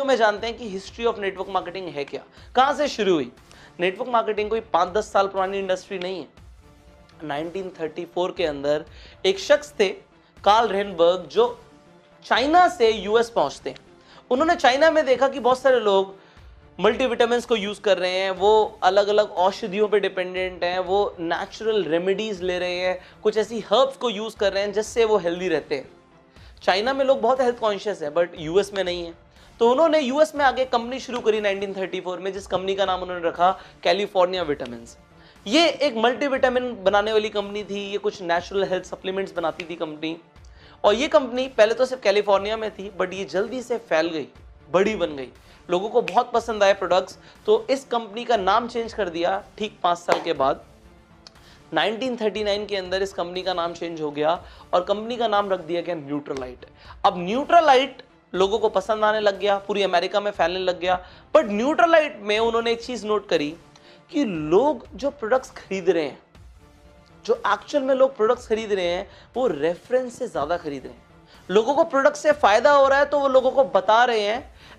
Video में जानते हैं कि हिस्ट्री ऑफ नेटवर्क मार्केटिंग है क्या, कहां से शुरू हुई। नेटवर्क मार्केटिंग कोई 5-10 साल पुरानी इंडस्ट्री नहीं है। 1934 के अंदर एक शख्स थे कार्ल रेनबर्ग, जो चाइना से यूएस पहुंचते हैं। उन्होंने चाइना में देखा कि बहुत सारे लोग मल्टीविटामिन्स को यूज कर रहे हैं, वो अलग अलग औषधियों पे डिपेंडेंट हैं, वो नेचुरल रेमेडीज ले रहे हैं, कुछ ऐसी हर्ब्स को यूज कर रहे हैं जिससे वो हेल्दी रहते हैं। चाइना में लोग बहुत हेल्थ कॉन्शियस है, बट यूएस में नहीं है। तो उन्होंने यूएस में आगे कंपनी शुरू करी 1934 में, जिस कंपनी का नाम उन्होंने रखा कैलिफोर्निया विटामिन्स। ये एक मल्टीविटामिन बनाने वाली कंपनी थी, ये कुछ नेचुरल हेल्थ सप्लीमेंट्स बनाती थी कंपनी। और ये कंपनी पहले तो सिर्फ कैलिफोर्निया में थी, बट ये जल्दी से फैल गई, बड़ी बन गई, लोगों को बहुत पसंद आए प्रोडक्ट्स। तो इस कंपनी का नाम चेंज कर दिया ठीक 5 साल के बाद। 1939 के अंदर इस कंपनी का नाम चेंज हो गया और कंपनी का नाम रख दिया गया न्यूट्रालाइट। अब न्यूट्रालाइट लोगों को पसंद आने लग गया, पूरी अमेरिका में फैलने लग गया। बट न्यूट्रालाइट में उन्होंने एक चीज नोट करी कि लोग जो प्रोडक्ट्स खरीद रहे हैं, जो एक्चुअल में लोग प्रोडक्ट्स खरीद रहे हैं, वो रेफरेंस से ज्यादा खरीद रहे हैं। लोगों को प्रोडक्ट से फायदा हो रहा है तो वो लोगों को बता रहे हैं।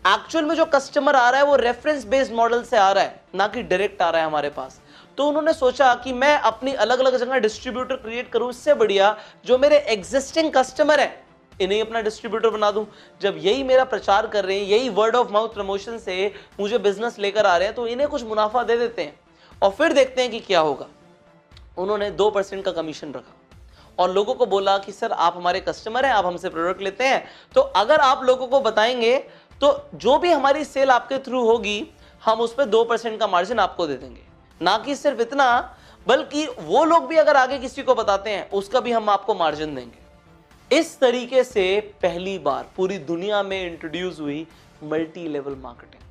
एक्चुअल में जो कस्टमर आ रहा है वो रेफरेंस बेस्ड मॉडल से आ रहा है, ना कि डायरेक्ट आ रहा है हमारे पास। तो उन्होंने सोचा कि मैं अपनी अलग अलग जगह डिस्ट्रीब्यूटर क्रिएट करूं, इससे बढ़िया जो मेरे एग्जिस्टिंग कस्टमर है इन्हें अपना डिस्ट्रीब्यूटर बना दूं। जब यही मेरा प्रचार कर रहे हैं, यही वर्ड ऑफ माउथ प्रमोशन से मुझे बिजनेस लेकर आ रहे हैं, तो इन्हें कुछ मुनाफा दे देते हैं और फिर देखते हैं कि क्या होगा। उन्होंने 2% का कमीशन रखा और लोगों को बोला कि सर आप हमारे कस्टमर हैं, आप हमसे प्रोडक्ट लेते हैं, तो अगर आप लोगों को बताएंगे तो जो भी हमारी सेल आपके थ्रू होगी, हम उस पर 2% का मार्जिन आपको दे देंगे। ना कि सिर्फ इतना, बल्कि वो लोग भी अगर आगे किसी को बताते हैं उसका भी हम आपको मार्जिन देंगे। इस तरीके से पहली बार पूरी दुनिया में इंट्रोड्यूस हुई मल्टी लेवल मार्केटिंग।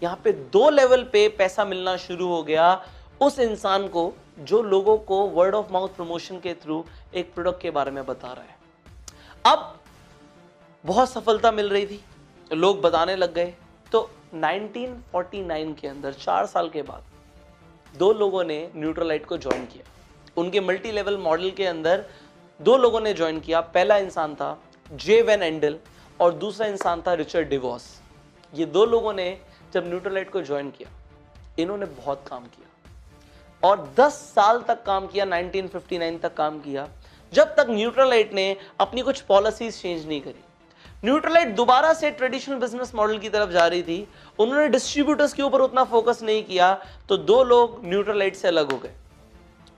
यहां पे 2 लेवल पे पैसा मिलना शुरू हो गया उस इंसान को जो लोगों को वर्ड ऑफ माउथ प्रमोशन के थ्रू एक प्रोडक्ट के बारे में बता रहा है। अब बहुत सफलता मिल रही थी, लोग बताने लग गए। तो 1949 के अंदर 4 साल के बाद 2 लोगों ने न्यूट्रालाइट को ज्वाइन किया। उनके मल्टी लेवल मॉडल के अंदर 2 लोगों ने ज्वाइन किया। पहला इंसान था जे वैन एंडल और दूसरा इंसान था रिचर्ड डिवॉस। ये 2 लोगों ने जब न्यूट्रालाइट को ज्वाइन किया, इन्होंने बहुत काम किया और 10 साल तक काम किया, 1959 तक काम किया, जब तक न्यूट्रालाइट ने अपनी कुछ पॉलिसीज चेंज नहीं करी। न्यूट्रालाइट दोबारा से ट्रेडिशनल बिजनेस मॉडल की तरफ जा रही थी। उन्होंने डिस्ट्रीब्यूटर्स के ऊपर उतना फोकस नहीं किया, तो 2 लोग न्यूट्रालाइट से अलग हो गए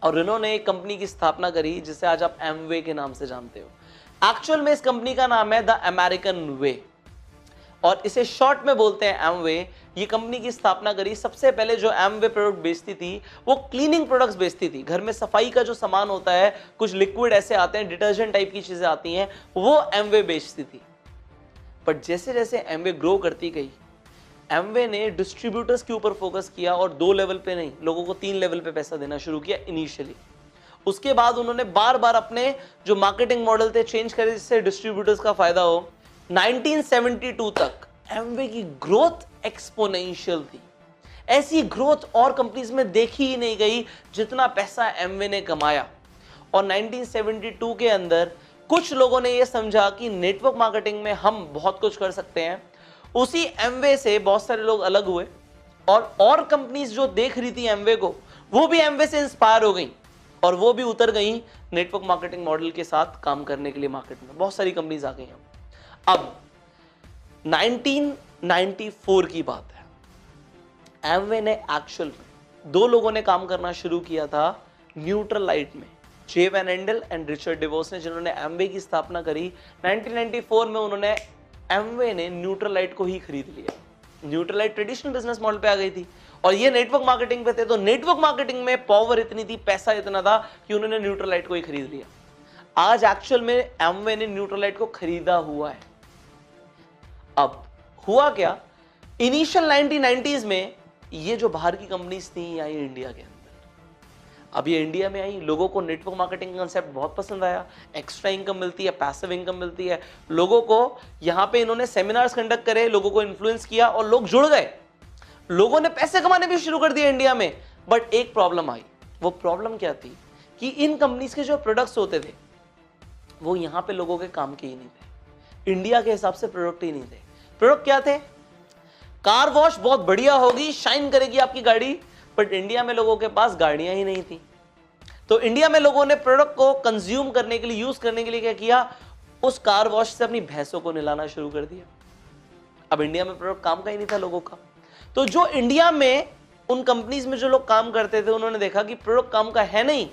और इन्होंने एक कंपनी की स्थापना करी जिसे आज आप एमवे के नाम से जानते हो। एक्चुअल में इस कंपनी का नाम है द अमेरिकन वे और इसे शॉर्ट में बोलते हैं एमवे। ये कंपनी की स्थापना करी। सबसे पहले जो एमवे प्रोडक्ट बेचती थी वो क्लीनिंग प्रोडक्ट्स बेचती थी। घर में सफाई का जो सामान होता है, कुछ लिक्विड ऐसे आते हैं, डिटर्जेंट टाइप की चीजें आती हैं, वो एमवे बेचती थी। बट जैसे जैसे एमवे ग्रो करती गई, एमवे ने डिस्ट्रीब्यूटर्स के ऊपर फोकस किया और 2 लेवल पे नहीं, लोगों को 3 लेवल पे पैसा देना शुरू किया इनिशियली। उसके बाद उन्होंने बार बार अपने जो मार्केटिंग मॉडल थे चेंज करे जिससे डिस्ट्रीब्यूटर्स का फायदा हो। 1972 तक एमवे की ग्रोथ एक्सपोनेंशियल थी। ऐसी ग्रोथ और कंपनीज में देखी ही नहीं गई जितना पैसा एमवे ने कमाया। और 1972 के अंदर कुछ लोगों ने यह समझा कि नेटवर्क मार्केटिंग में हम बहुत कुछ कर सकते हैं। उसी एमवे से बहुत सारे लोग अलग हुए और कंपनीज जो देख रही थी एमवे को, वो भी एमवे से इंस्पायर हो गई और वो भी उतर गई नेटवर्क मार्केटिंग मॉडल के साथ काम करने के लिए मार्केट में। बहुत सारी कंपनीज आ गई हैं। अब 1994 की बात है। एमवे ने एक्चुअल में 2 लोगों ने काम करना शुरू किया था न्यूट्रालाइट में, जे वैन एंडल एंड रिचर्ड डिवॉस ने, जिन्होंने एमवे की स्थापना करी। 1994 में उन्होंने एमवे ने न्यूट्रालाइट को ही खरीद लिया। न्यूट्रालाइट ट्रेडिशनल बिजनेस मॉडल पे आ गई थी और ये नेटवर्क मार्केटिंग पे थे। तो नेटवर्क मार्केटिंग में पावर इतनी थी, पैसा इतना था कि उन्होंने न्यूट्रालाइट को ही खरीद लिया। आज एक्चुअल में एमवे ने न्यूट्रालाइट को खरीदा हुआ है। अब हुआ क्या, इनिशियल 1990s में ये जो बाहर की कंपनीज थी आई इंडिया के अंदर। अब ये इंडिया में आई, लोगों को नेटवर्क मार्केटिंग कंसेप्ट बहुत पसंद आया। एक्स्ट्रा इनकम मिलती है, पैसिव इनकम मिलती है लोगों को। यहाँ पे इन्होंने सेमिनार्स कंडक्ट करे, लोगों को इन्फ्लुएंस किया और लोग जुड़ गए। लोगों ने पैसे कमाने भी शुरू कर दिए इंडिया में। बट एक प्रॉब्लम आई। वो प्रॉब्लम क्या थी कि इन कंपनीज के जो प्रोडक्ट्स होते थे वो यहाँ पे लोगों के काम के ही नहीं थे। इंडिया के हिसाब से प्रोडक्ट ही नहीं थे। प्रोडक्ट क्या थे? कार वॉश बहुत बढ़िया होगी, शाइन करेगी आपकी गाड़ी, बट इंडिया में लोगों के पास गाड़ियां ही नहीं थी। तो इंडिया में लोगों ने प्रोडक्ट को कंज्यूम करने के लिए, यूज करने के लिए क्या किया, उस कार वॉश से अपनी भैंसों को नहलाना शुरू कर दिया। अब इंडिया में प्रोडक्ट काम का ही नहीं था लोगों का। तो जो इंडिया में उन कंपनीज में जो लोग काम करते थे, उन्होंने देखा कि प्रोडक्ट काम का है नहीं,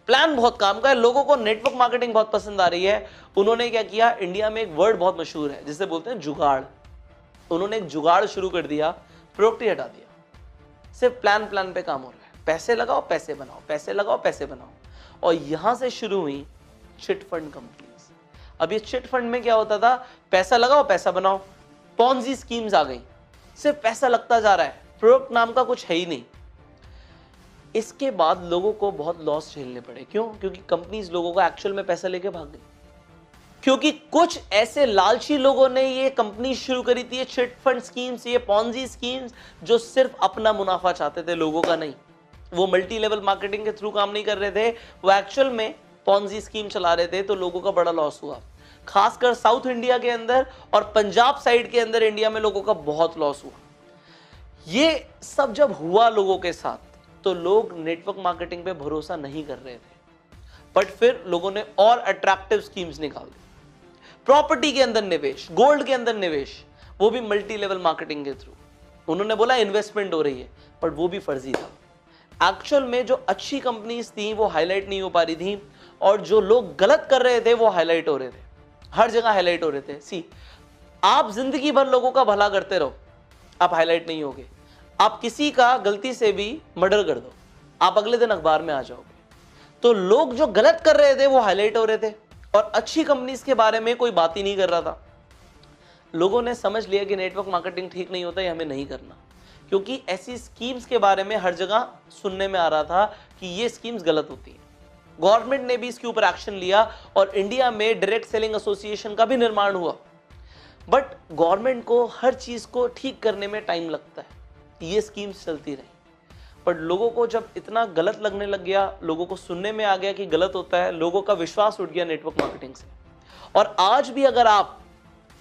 प्लान बहुत काम का है, लोगों को नेटवर्क मार्केटिंग बहुत पसंद आ रही है। उन्होंने क्या किया, इंडिया में एक वर्ड बहुत मशहूर है जिसे बोलते हैं जुगाड़। उन्होंने एक जुगाड़ शुरू कर दिया, प्रोडक्ट ही हटा दिया, सिर्फ प्लान प्लान पे काम हो रहा है, पैसे लगाओ पैसे बनाओ, पैसे लगाओ पैसे बनाओ। और यहां से शुरू हुई चिट फंड कंपनीज। अब ये चिट फंड में क्या होता था, पैसा लगाओ पैसा बनाओ, पॉन्जी स्कीम्स आ गई, सिर्फ पैसा लगता जा रहा है, प्रोडक्ट नाम का कुछ है ही नहीं। इसके बाद लोगों को बहुत लॉस झेलने पड़े। क्यों? क्योंकि कंपनीज लोगों को एक्चुअल में पैसा लेके भाग गई, क्योंकि कुछ ऐसे लालची लोगों ने ये कंपनी शुरू करी थी, ये चिट फंड स्कीम्स, ये पॉन्जी स्कीम्स, जो सिर्फ अपना मुनाफा चाहते थे, लोगों का नहीं। वो मल्टी लेवल मार्केटिंग के थ्रू काम नहीं कर रहे थे, वो एक्चुअल में पॉन्जी स्कीम चला रहे थे। तो लोगों का बड़ा लॉस हुआ, खासकर साउथ इंडिया के अंदर और पंजाब साइड के अंदर इंडिया में लोगों का बहुत लॉस हुआ। ये सब जब हुआ लोगों के साथ, तो लोग नेटवर्क मार्केटिंग पे भरोसा नहीं कर रहे थे, बट फिर लोगों ने और अट्रैक्टिव स्कीम्स निकाल दी। प्रॉपर्टी के अंदर निवेश, गोल्ड के अंदर निवेश, वो भी मल्टी लेवल मार्केटिंग के थ्रू। उन्होंने बोला इन्वेस्टमेंट हो रही है, बट वो भी फर्जी था। एक्चुअल में जो अच्छी कंपनीज थी वो हाईलाइट नहीं हो पा रही थी, और जो लोग गलत कर रहे थे वो हाईलाइट हो रहे थे, हर जगह हाईलाइट हो रहे थे। सी, आप जिंदगी भर लोगों का भला करते रहो, आप हाईलाइट नहीं होगे। आप किसी का गलती से भी मर्डर कर दो, आप अगले दिन अखबार में आ जाओगे। तो लोग जो गलत कर रहे थे वो हाईलाइट हो रहे थे, और अच्छी कंपनीज के बारे में कोई बात ही नहीं कर रहा था। लोगों ने समझ लिया कि नेटवर्क मार्केटिंग ठीक नहीं होता, ये हमें नहीं करना, क्योंकि ऐसी स्कीम्स के बारे में हर जगह सुनने में आ रहा था कि ये स्कीम्स गलत होती हैं। गवर्नमेंट ने भी इसके ऊपर एक्शन लिया, और इंडिया में डायरेक्ट सेलिंग एसोसिएशन का भी निर्माण हुआ। बट गवर्नमेंट को हर चीज को ठीक करने में टाइम लगता है, ये स्कीम्स चलती रही। बट लोगों को जब इतना गलत लगने लग गया, लोगों को सुनने में आ गया कि गलत होता है, लोगों का विश्वास उठ गया नेटवर्क मार्केटिंग से। और आज भी अगर आप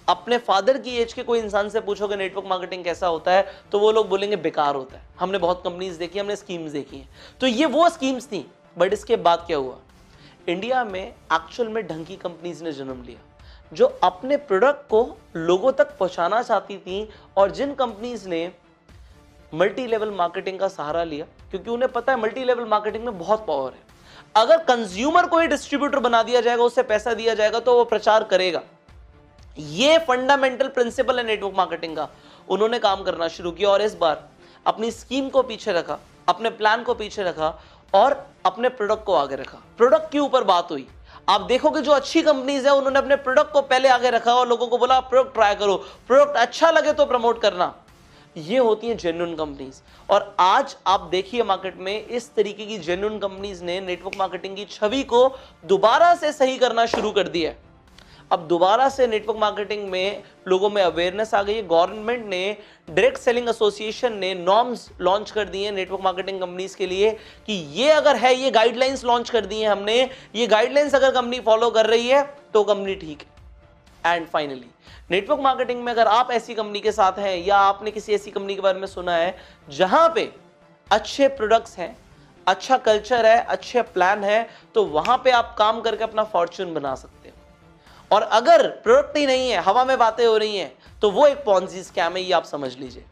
अपने फादर की एज के कोई इंसान से पूछोगे नेटवर्क मार्केटिंग कैसा होता है, तो वो लोग बोलेंगे बेकार होता है, हमने बहुत कंपनीज देखी, हमने स्कीम्स देखी हैं। तो ये वो स्कीम्स थी। बट इसके बाद क्या हुआ, इंडिया में एक्चुअल में ढंग की कंपनीज ने जन्म लिया, जो अपने प्रोडक्ट को लोगों तक पहुंचाना चाहती थी, और जिन कंपनीज ने मल्टी लेवल मार्केटिंग का सहारा लिया, क्योंकि उन्हें पता है मल्टी लेवल मार्केटिंग में बहुत पावर है। अगर कंज्यूमर को ही डिस्ट्रीब्यूटर बना दिया जाएगा, उससे पैसा दिया जाएगा, तो वो प्रचार करेगा। ये फंडामेंटल प्रिंसिपल है नेटवर्क मार्केटिंग का। उन्होंने काम करना शुरू किया, और इस बार अपनी स्कीम को पीछे रखा, अपने प्लान को पीछे रखा, और अपने प्रोडक्ट को आगे रखा। प्रोडक्ट के ऊपर बात हुई। आप देखोगे जो अच्छी कंपनीज है, उन्होंने अपने प्रोडक्ट को पहले आगे रखा और लोगों को बोला प्रोडक्ट ट्राई करो, प्रोडक्ट अच्छा लगे तो प्रमोट करना। ये होती है जेन्युइन कंपनीज। और आज आप देखिए मार्केट में इस तरीके की जेन्युइन कंपनीज ने नेटवर्क मार्केटिंग की छवि को दोबारा से सही करना शुरू कर दिया है। अब दोबारा से नेटवर्क मार्केटिंग में लोगों में अवेयरनेस आ गई है। गवर्नमेंट ने, डायरेक्ट सेलिंग एसोसिएशन ने नॉर्म्स लॉन्च कर दिए नेटवर्क मार्केटिंग कंपनीज के लिए कि ये अगर है, ये गाइडलाइंस लॉन्च कर दी है हमने, ये गाइडलाइंस अगर कंपनी फॉलो कर रही है तो कंपनी ठीक है। एंड फाइनली नेटवर्क मार्केटिंग में अगर आप ऐसी कंपनी के साथ हैं, या आपने किसी ऐसी कंपनी के बारे में सुना है जहां पे अच्छे प्रोडक्ट्स हैं, अच्छा कल्चर है, अच्छे प्लान है, तो वहां पे आप काम करके अपना फॉर्च्यून बना सकते हो। और अगर प्रोडक्ट ही नहीं है, हवा में बातें हो रही हैं, तो वो एक पॉन्जी स्कैम है, ये आप समझ लीजिए।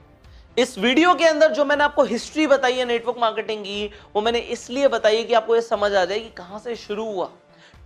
इस वीडियो के अंदर जो मैंने आपको हिस्ट्री बताई है नेटवर्क मार्केटिंग की, वो मैंने इसलिए बताई है कि आपको ये समझ आ जाए कि कहां से शुरू हुआ,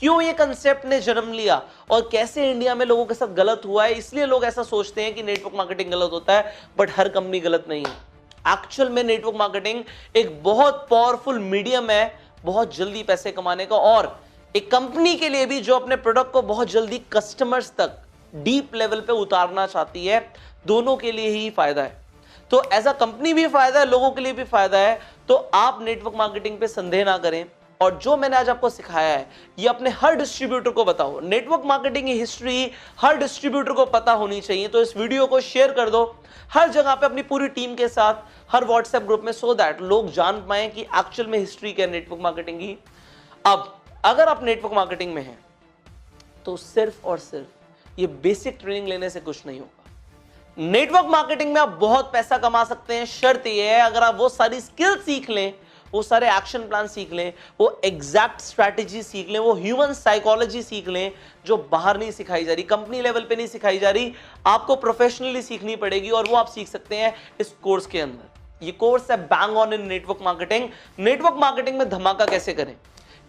क्यों ये कंसेप्ट ने जन्म लिया, और कैसे इंडिया में लोगों के साथ गलत हुआ है। इसलिए लोग ऐसा सोचते हैं कि नेटवर्क मार्केटिंग गलत होता है, बट हर कंपनी गलत नहीं है। एक्चुअल में नेटवर्क मार्केटिंग एक बहुत पावरफुल मीडियम है बहुत जल्दी पैसे कमाने का, और एक कंपनी के लिए भी जो अपने प्रोडक्ट को बहुत जल्दी कस्टमर्स तक डीप लेवल पे उतारना चाहती है, दोनों के लिए ही फायदा है। तो एज अ कंपनी भी फायदा है, लोगों के लिए भी फायदा है। तो आप नेटवर्क मार्केटिंग पे संदेह ना करें, और जो मैंने आज आपको सिखाया है ये अपने हर डिस्ट्रीब्यूटर को बताओ। नेटवर्क मार्केटिंग की हिस्ट्री हर डिस्ट्रीब्यूटर को पता होनी चाहिए। तो इस वीडियो को शेयर कर दो हर जगह पे अपनी पूरी टीम के साथ, हर व्हाट्सएप ग्रुप में, सो दैट लोग जान पाए कि एक्चुअल में हिस्ट्री क्या है नेटवर्क मार्केटिंग की। अब अगर आप नेटवर्क मार्केटिंग में हैं तो सिर्फ और सिर्फ ये बेसिक ट्रेनिंग लेने से कुछ नहीं होगा। नेटवर्क मार्केटिंग में आप बहुत पैसा कमा सकते हैं, शर्त यह है अगर आप वो सारी स्किल सीख लें, वो सारे एक्शन प्लान सीख लें, वो एग्जैक्ट स्ट्रैटेजी सीख लें, वो ह्यूमन साइकोलॉजी सीख लें जो बाहर नहीं सिखाई जा रही, कंपनी लेवल पे नहीं सिखाई जा रही, आपको प्रोफेशनली सीखनी पड़ेगी और वो आप सीख सकते हैं इस कोर्स के अंदर। ये कोर्स है bang on in network marketing. Network marketing में धमाका कैसे करें,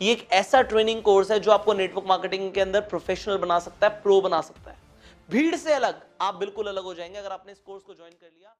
ये एक ऐसा ट्रेनिंग कोर्स है जो आपको नेटवर्क मार्केटिंग के अंदर प्रोफेशनल बना सकता है, प्रो बना सकता है। भीड़ से अलग, आप बिल्कुल अलग हो जाएंगे अगर आपने इस कोर्स को ज्वाइन कर लिया।